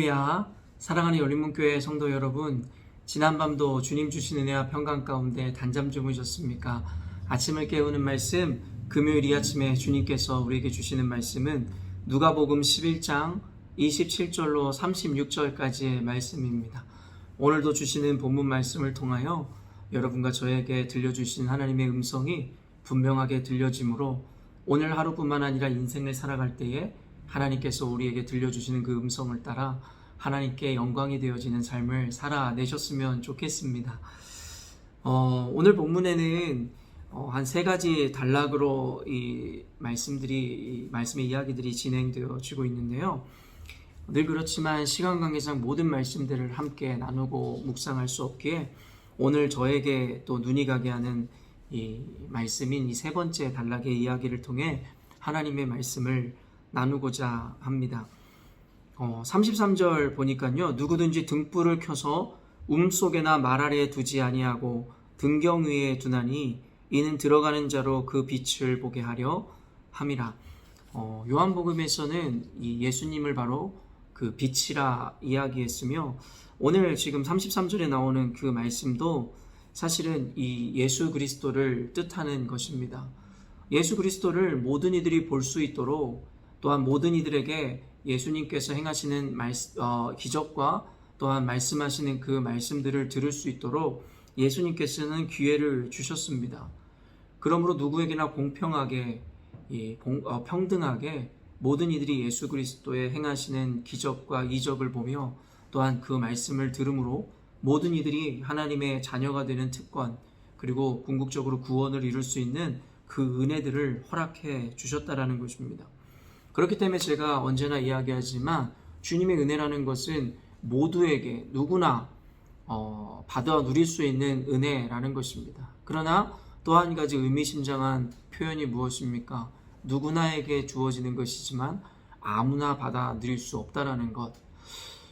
할렐루야. 사랑하는 열린문교회 성도 여러분, 지난밤도 주님 주신 은혜와 평강 가운데 단잠 주무셨습니까? 아침을 깨우는 말씀, 금요일 이 아침에 주님께서 우리에게 주시는 말씀은 누가복음 11장 27절로 36절까지의 말씀입니다. 오늘도 주시는 본문 말씀을 통하여 여러분과 저에게 들려주신 하나님의 음성이 분명하게 들려지므로 오늘 하루뿐만 아니라 인생을 살아갈 때에 하나님께서 우리에게 들려주시는 그 음성을 따라 하나님께 영광이 되어지는 삶을 살아내셨으면 좋겠습니다. 오늘 본문에는 한 세 가지 단락으로 이 말씀의 이야기들이 진행되어지고 있는데요. 늘 그렇지만 시간 관계상 모든 말씀들을 함께 나누고 묵상할 수 없기에 오늘 저에게 또 눈이 가게 하는 이 말씀인 이 세 번째 단락의 이야기를 통해 하나님의 말씀을 나누고자 합니다. 33절 보니까요. 누구든지 등불을 켜서 속에나 말 아래에 두지 아니하고 등경 위에 두나니 이는 들어가는 자로 그 빛을 보게 하려 함이라. 요한복음에서는 이 예수님을 바로 그 빛이라 이야기했으며 오늘 지금 33절에 나오는 그 말씀도 사실은 이 예수 그리스도를 뜻하는 것입니다. 예수 그리스도를 모든 이들이 볼 수 있도록 또한 모든 이들에게 예수님께서 행하시는 기적과 또한 말씀하시는 그 말씀들을 들을 수 있도록 예수님께서는 기회를 주셨습니다. 그러므로 누구에게나 공평하게 평등하게 모든 이들이 예수 그리스도의 행하시는 기적과 이적을 보며 또한 그 말씀을 들음으로 모든 이들이 하나님의 자녀가 되는 특권 그리고 궁극적으로 구원을 이룰 수 있는 그 은혜들을 허락해 주셨다라는 것입니다. 그렇기 때문에 제가 언제나 이야기하지만 주님의 은혜라는 것은 모두에게 누구나 받아 누릴 수 있는 은혜라는 것입니다. 그러나 또 한 가지 의미심장한 표현이 무엇입니까? 누구나에게 주어지는 것이지만 아무나 받아 누릴 수 없다라는 것.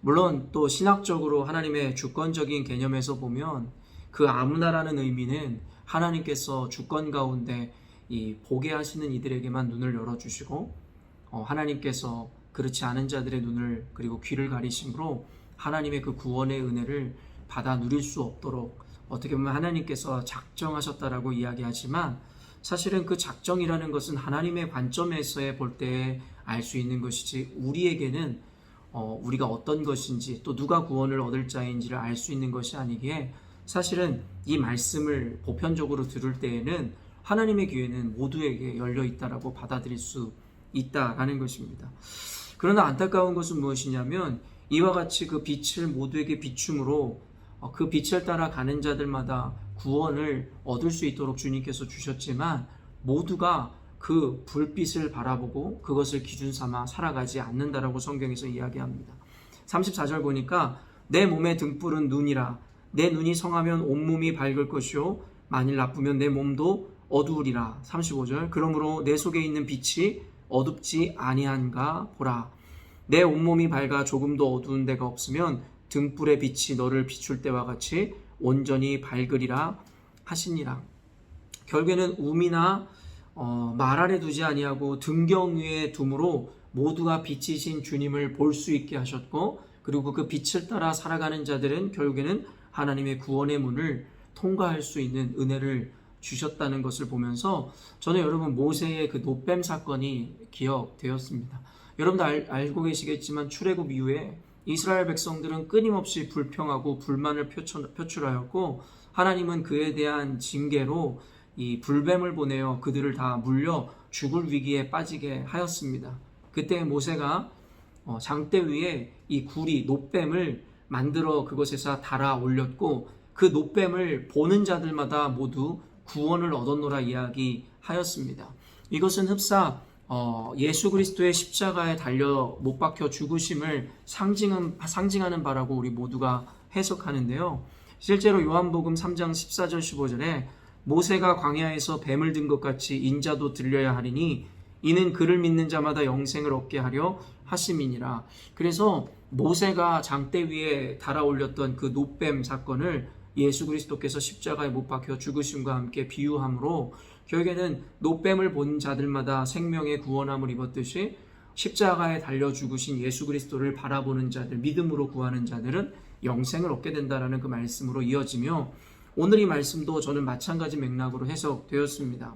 물론 또 신학적으로 하나님의 주권적인 개념에서 보면 그 아무나라는 의미는 하나님께서 주권 가운데 이 보게 하시는 이들에게만 눈을 열어주시고 하나님께서 그렇지 않은 자들의 눈을 그리고 귀를 가리심으로 하나님의 그 구원의 은혜를 받아 누릴 수 없도록 어떻게 보면 하나님께서 작정하셨다라고 이야기하지만 사실은 그 작정이라는 것은 하나님의 관점에서의 볼 때에 알 수 있는 것이지 우리에게는 우리가 어떤 것인지 또 누가 구원을 얻을 자인지를 알 수 있는 것이 아니기에 사실은 이 말씀을 보편적으로 들을 때에는 하나님의 기회는 모두에게 열려 있다라고 받아들일 수 있다라는 것입니다. 그러나 안타까운 것은 무엇이냐면 이와 같이 그 빛을 모두에게 비춤으로 그 빛을 따라 가는 자들마다 구원을 얻을 수 있도록 주님께서 주셨지만 모두가 그 불빛을 바라보고 그것을 기준 삼아 살아가지 않는다라고 성경에서 이야기합니다. 34절 보니까 내 몸의 등불은 눈이라 내 눈이 성하면 온몸이 밝을 것이요 만일 나쁘면 내 몸도 어두우리라. 35절 그러므로 내 속에 있는 빛이 어둡지 아니한가 보라. 내 온몸이 밝아 조금도 어두운 데가 없으면 등불의 빛이 너를 비출 때와 같이 온전히 밝으리라 하시니라. 결국에는 우미나 말 아래 두지 아니하고 등경 위에 둠으로 모두가 빛이신 주님을 볼 수 있게 하셨고 그리고 그 빛을 따라 살아가는 자들은 결국에는 하나님의 구원의 문을 통과할 수 있는 은혜를 주셨다는 것을 보면서 저는 여러분 모세의 그 노뱀 사건이 기억되었습니다. 여러분도 알고 계시겠지만 출애굽 이후에 이스라엘 백성들은 끊임없이 불평하고 불만을 표출하였고 하나님은 그에 대한 징계로 이 불뱀을 보내어 그들을 다 물려 죽을 위기에 빠지게 하였습니다. 그때 모세가 장대 위에 이 구리 노뱀을 만들어 그것에서 달아 올렸고 그 노뱀을 보는 자들마다 모두 구원을 얻었노라 이야기하였습니다. 이것은 흡사 예수 그리스도의 십자가에 달려 못 박혀 죽으심을 상징하는 바라고 우리 모두가 해석하는데요. 실제로 요한복음 3장 14절 15절에 모세가 광야에서 뱀을 든 것 같이 인자도 들려야 하리니 이는 그를 믿는 자마다 영생을 얻게 하려 하심이니라. 그래서 모세가 장대 위에 달아 올렸던 그 노뱀 사건을 예수 그리스도께서 십자가에 못 박혀 죽으심과 함께 비유함으로 결국에는 노뱀을 본 자들마다 생명의 구원함을 입었듯이 십자가에 달려 죽으신 예수 그리스도를 바라보는 자들, 믿음으로 구하는 자들은 영생을 얻게 된다라는 그 말씀으로 이어지며, 오늘 이 말씀도 저는 마찬가지 맥락으로 해석되었습니다.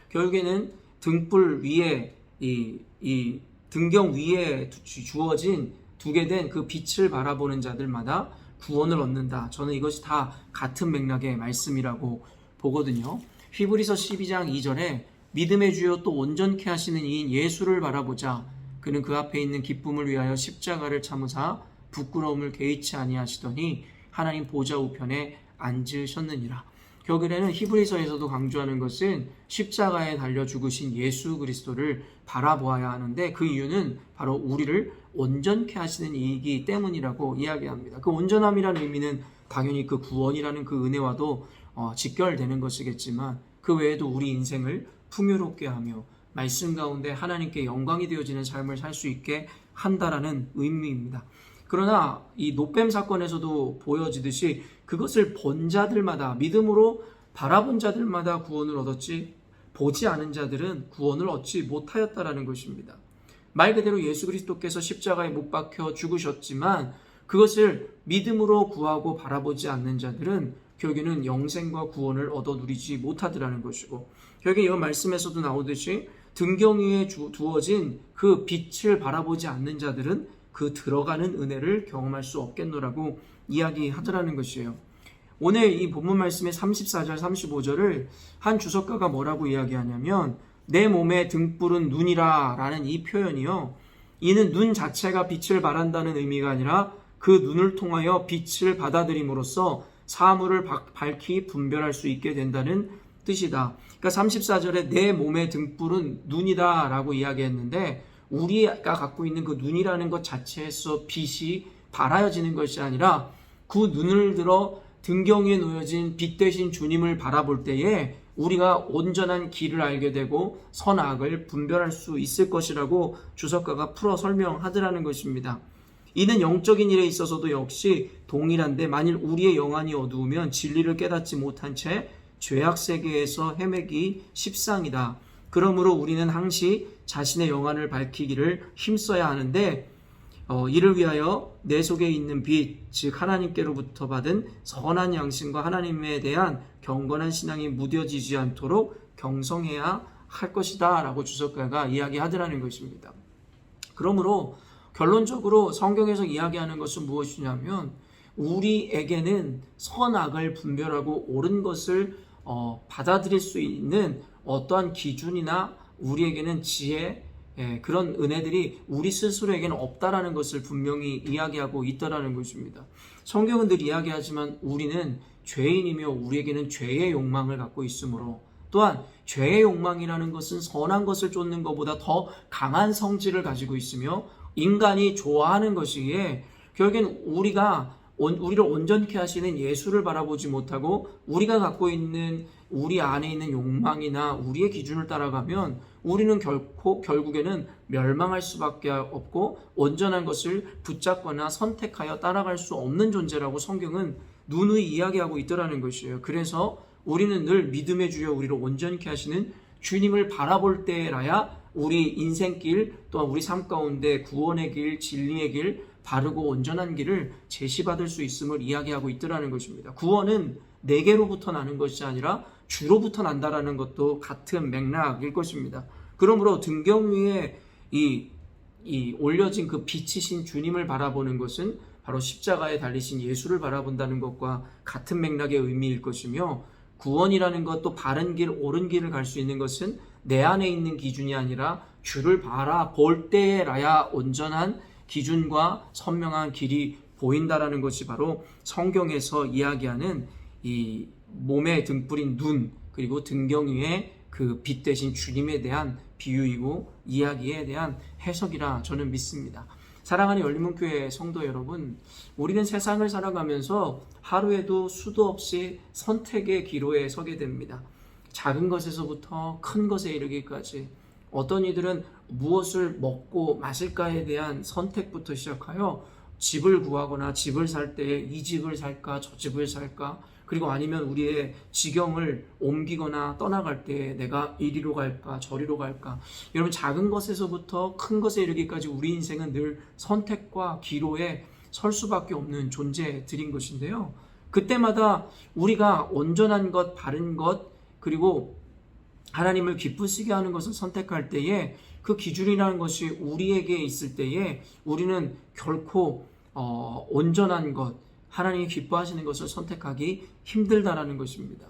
결국에는 등불 위에 이 등경 위에 주어진 두게 된 그 빛을 바라보는 자들마다 구원을 얻는다. 저는 이것이 다 같은 맥락의 말씀이라고 보거든요. 히브리서 12장 2절에 믿음의 주요 또 온전케 하시는 이인 예수를 바라보자. 그는 그 앞에 있는 기쁨을 위하여 십자가를 참으사 부끄러움을 개의치 아니하시더니 하나님 보좌 우편에 앉으셨느니라. 결국에는 히브리서에서도 강조하는 것은 십자가에 달려 죽으신 예수 그리스도를 바라보아야 하는데, 그 이유는 바로 우리를 온전케 하시는 이이기 때문이라고 이야기합니다. 그 온전함이라는 의미는 당연히 그 구원이라는 그 은혜와도 직결되는 것이겠지만, 그 외에도 우리 인생을 풍요롭게 하며 말씀 가운데 하나님께 영광이 되어지는 삶을 살 수 있게 한다라는 의미입니다. 그러나 이 노뱀 사건에서도 보여지듯이 그것을 본 자들마다, 믿음으로 바라본 자들마다 구원을 얻었지, 보지 않은 자들은 구원을 얻지 못하였다라는 것입니다. 말 그대로 예수 그리스도께서 십자가에 못 박혀 죽으셨지만 그것을 믿음으로 구하고 바라보지 않는 자들은 결국에는 영생과 구원을 얻어 누리지 못하더라는 것이고, 결국에 이 말씀에서도 나오듯이 등경 위에 두어진 그 빛을 바라보지 않는 자들은 그 들어가는 은혜를 경험할 수 없겠노라고 이야기하더라는 것이에요. 오늘 이 본문 말씀의 34절 35절을 한 주석가가 뭐라고 이야기하냐면, 내 몸의 등불은 눈이라 라는 이 표현이요, 이는 눈 자체가 빛을 발한다는 의미가 아니라 그 눈을 통하여 빛을 받아들임으로써 사물을 밝히 분별할 수 있게 된다는 뜻이다. 그러니까 34절에 내 몸의 등불은 눈이다 라고 이야기했는데, 우리가 갖고 있는 그 눈이라는 것 자체에서 빛이 발하여지는 것이 아니라 그 눈을 들어 등경 위에 놓여진 빛 대신 주님을 바라볼 때에 우리가 온전한 길을 알게 되고 선악을 분별할 수 있을 것이라고 주석가가 풀어 설명하더라는 것입니다. 이는 영적인 일에 있어서도 역시 동일한데, 만일 우리의 영안이 어두우면 진리를 깨닫지 못한 채 죄악 세계에서 헤매기 십상이다. 그러므로 우리는 항시 자신의 영안을 밝히기를 힘써야 하는데, 이를 위하여 내 속에 있는 빛, 즉 하나님께로부터 받은 선한 양심과 하나님에 대한 경건한 신앙이 무뎌지지 않도록 경성해야 할 것이다 라고 주석가가 이야기하더라는 것입니다. 그러므로 결론적으로 성경에서 이야기하는 것은 무엇이냐면, 우리에게는 선악을 분별하고 옳은 것을 받아들일 수 있는 어떠한 기준이나 우리에게는 지혜, 그런 은혜들이 우리 스스로에게는 없다라는 것을 분명히 이야기하고 있다라는 것입니다. 성경은 늘 이야기하지만 우리는 죄인이며 우리에게는 죄의 욕망을 갖고 있으므로, 또한 죄의 욕망이라는 것은 선한 것을 쫓는 것보다 더 강한 성질을 가지고 있으며 인간이 좋아하는 것이기에, 결국엔 우리를 온전케 하시는 예수를 바라보지 못하고 우리가 갖고 있는 우리 안에 있는 욕망이나 우리의 기준을 따라가면 우리는 결국에는 멸망할 수밖에 없고 온전한 것을 붙잡거나 선택하여 따라갈 수 없는 존재라고 성경은 누누이 이야기하고 있더라는 것이에요. 그래서 우리는 늘 믿음의 주여 우리를 온전케 하시는 주님을 바라볼 때라야 우리 인생길, 또한 우리 삶 가운데 구원의 길, 진리의 길, 바르고 온전한 길을 제시받을 수 있음을 이야기하고 있더라는 것입니다. 구원은 내게로부터 나는 것이 아니라 주로부터 난다라는 것도 같은 맥락일 것입니다. 그러므로 등경 위에 이 올려진 그 빛이신 주님을 바라보는 것은 바로 십자가에 달리신 예수를 바라본다는 것과 같은 맥락의 의미일 것이며, 구원이라는 것, 또 바른 길, 옳은 길을 갈 수 있는 것은 내 안에 있는 기준이 아니라 주를 바라볼 때라야 온전한 기준과 선명한 길이 보인다라는 것이 바로 성경에서 이야기하는 이 몸의 등불인 눈, 그리고 등경 위에 그 빛 대신 주님에 대한 비유이고 이야기에 대한 해석이라 저는 믿습니다. 사랑하는 열린문교회 성도 여러분, 우리는 세상을 살아가면서 하루에도 수도 없이 선택의 기로에 서게 됩니다. 작은 것에서부터 큰 것에 이르기까지, 어떤 이들은 무엇을 먹고 마실까에 대한 선택부터 시작하여 집을 구하거나 집을 살 때 이 집을 살까 저 집을 살까, 그리고 아니면 우리의 지경을 옮기거나 떠나갈 때 내가 이리로 갈까 저리로 갈까. 여러분, 작은 것에서부터 큰 것에 이르기까지 우리 인생은 늘 선택과 기로에 설 수밖에 없는 존재들인 것인데요. 그때마다 우리가 온전한 것, 바른 것, 그리고 하나님을 기쁘시게 하는 것을 선택할 때에 그 기준이라는 것이 우리에게 있을 때에 우리는 결코 온전한 것, 하나님이 기뻐하시는 것을 선택하기 힘들다라는 것입니다.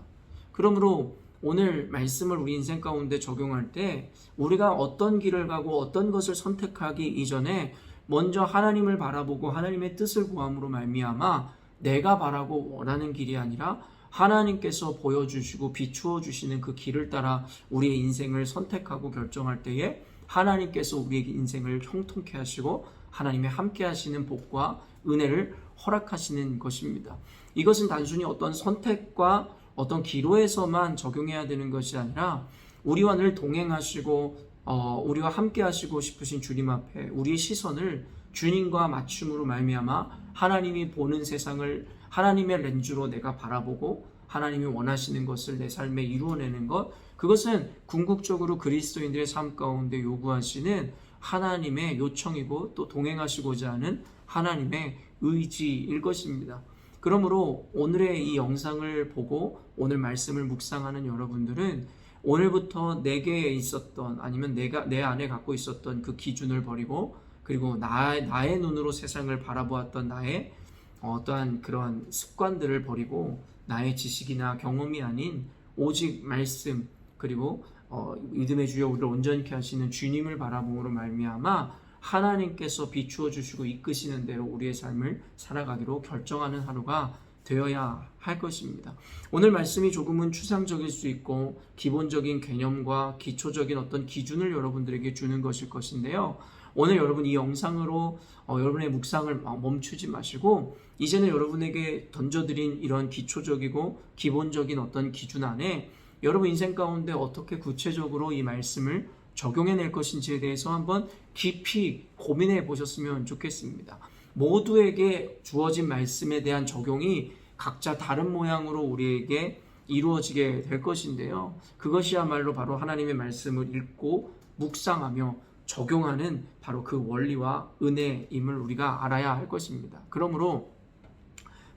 그러므로 오늘 말씀을 우리 인생 가운데 적용할 때 우리가 어떤 길을 가고 어떤 것을 선택하기 이전에 먼저 하나님을 바라보고 하나님의 뜻을 구함으로 말미암아 내가 바라고 원하는 길이 아니라 하나님께서 보여주시고 비추어 주시는 그 길을 따라 우리의 인생을 선택하고 결정할 때에 하나님께서 우리의 인생을 형통케 하시고 하나님의 함께 하시는 복과 은혜를 허락하시는 것입니다. 이것은 단순히 어떤 선택과 어떤 기로에서만 적용해야 되는 것이 아니라 우리와 늘 동행하시고 우리와 함께 하시고 싶으신 주님 앞에 우리의 시선을 주님과 맞춤으로 말미암아 하나님이 보는 세상을 하나님의 렌즈로 내가 바라보고 하나님이 원하시는 것을 내 삶에 이루어내는 것, 그것은 궁극적으로 그리스도인들의 삶 가운데 요구하시는 하나님의 요청이고 또 동행하시고자 하는 하나님의 의지일 것입니다. 그러므로 오늘의 이 영상을 보고 오늘 말씀을 묵상하는 여러분들은 오늘부터 내게 있었던 아니면 내가 내 안에 갖고 있었던 그 기준을 버리고, 그리고 나의 눈으로 세상을 바라보았던 나의 어떠한 그런 습관들을 버리고 나의 지식이나 경험이 아닌 오직 말씀, 그리고 믿음의 주여 우리를 온전케 하시는 주님을 바라봄으로 말미암아 하나님께서 비추어 주시고 이끄시는 대로 우리의 삶을 살아가기로 결정하는 하루가 되어야 할 것입니다. 오늘 말씀이 조금은 추상적일 수 있고 기본적인 개념과 기초적인 어떤 기준을 여러분들에게 주는 것일 것인데요. 오늘 여러분 이 영상으로 여러분의 묵상을 멈추지 마시고 이제는 여러분에게 던져드린 이런 기초적이고 기본적인 어떤 기준 안에 여러분 인생 가운데 어떻게 구체적으로 이 말씀을 적용해낼 것인지에 대해서 한번 깊이 고민해 보셨으면 좋겠습니다. 모두에게 주어진 말씀에 대한 적용이 각자 다른 모양으로 우리에게 이루어지게 될 것인데요. 그것이야말로 바로 하나님의 말씀을 읽고 묵상하며 적용하는 바로 그 원리와 은혜임을 우리가 알아야 할 것입니다. 그러므로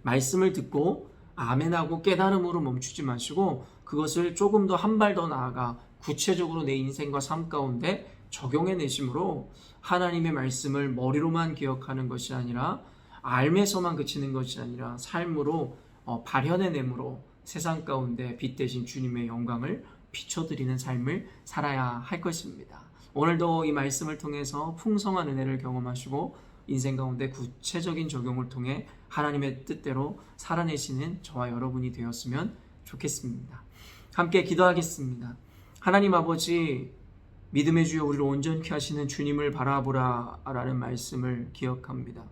말씀을 듣고 아멘하고 깨달음으로 멈추지 마시고 그것을 조금 더 한 발 더 나아가 구체적으로 내 인생과 삶 가운데 적용해내심으로 하나님의 말씀을 머리로만 기억하는 것이 아니라 알면서만 그치는 것이 아니라 삶으로 발현해내므로 세상 가운데 빛 대신 주님의 영광을 비춰드리는 삶을 살아야 할 것입니다. 오늘도 이 말씀을 통해서 풍성한 은혜를 경험하시고 인생 가운데 구체적인 적용을 통해 하나님의 뜻대로 살아내시는 저와 여러분이 되었으면 좋겠습니다. 함께 기도하겠습니다. 하나님 아버지, 믿음의 주여 우리를 온전케 하시는 주님을 바라보라 라는 말씀을 기억합니다.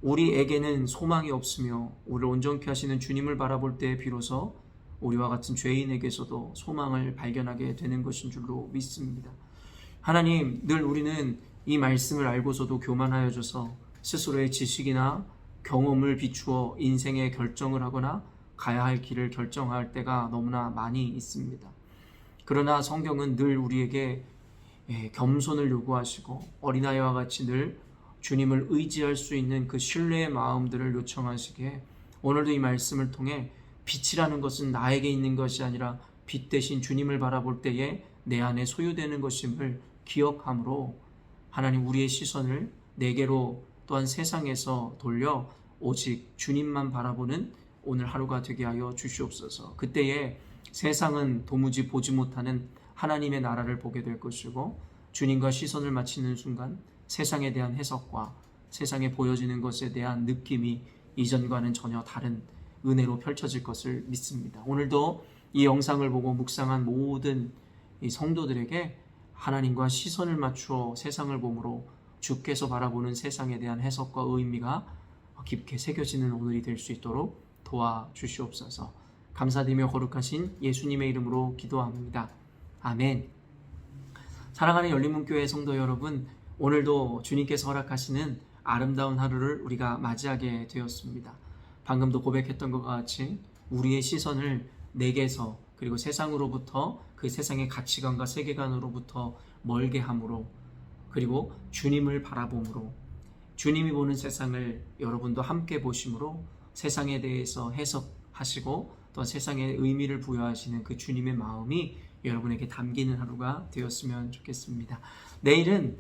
우리에게는 소망이 없으며 우리를 온전케 하시는 주님을 바라볼 때 비로소 우리와 같은 죄인에게서도 소망을 발견하게 되는 것인 줄로 믿습니다. 하나님, 늘 우리는 이 말씀을 알고서도 교만하여져서 스스로의 지식이나 경험을 비추어 인생의 결정을 하거나 가야 할 길을 결정할 때가 너무나 많이 있습니다. 그러나 성경은 늘 우리에게 겸손을 요구하시고 어린아이와 같이 늘 주님을 의지할 수 있는 그 신뢰의 마음들을 요청하시기에 오늘도 이 말씀을 통해 빛이라는 것은 나에게 있는 것이 아니라 빛 대신 주님을 바라볼 때에 내 안에 소유되는 것임을 기억함으로 하나님 우리의 시선을 내게로 또한 세상에서 돌려 오직 주님만 바라보는 오늘 하루가 되게 하여 주시옵소서. 그때에 세상은 도무지 보지 못하는 하나님의 나라를 보게 될 것이고 주님과 시선을 맞추는 순간 세상에 대한 해석과 세상에 보여지는 것에 대한 느낌이 이전과는 전혀 다른 은혜로 펼쳐질 것을 믿습니다. 오늘도 이 영상을 보고 묵상한 모든 이 성도들에게 하나님과 시선을 맞추어 세상을 보므로 주께서 바라보는 세상에 대한 해석과 의미가 깊게 새겨지는 오늘이 될 수 있도록 도와주시옵소서. 감사드리며 거룩하신 예수님의 이름으로 기도합니다. 아멘. 사랑하는 열린문교회 성도 여러분, 오늘도 주님께서 허락하시는 아름다운 하루를 우리가 맞이하게 되었습니다. 방금도 고백했던 것과 같이 우리의 시선을 내게서 그리고 세상으로부터 그 세상의 가치관과 세계관으로부터 멀게 함으로 그리고 주님을 바라봄으로 주님이 보는 세상을 여러분도 함께 보심으로 세상에 대해서 해석하시고 또 세상에 의미를 부여하시는 그 주님의 마음이 여러분에게 담기는 하루가 되었으면 좋겠습니다. 내일은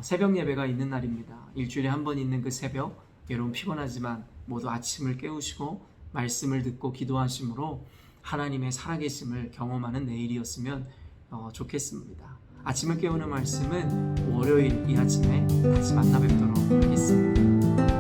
새벽 예배가 있는 날입니다. 일주일에 한 번 있는 그 새벽, 여러분 피곤하지만 모두 아침을 깨우시고 말씀을 듣고 기도하심으로 하나님의 살아계심을 경험하는 내일이었으면 좋겠습니다. 아침을 깨우는 말씀은 월요일 이 아침에 다시 만나 뵙도록 하겠습니다.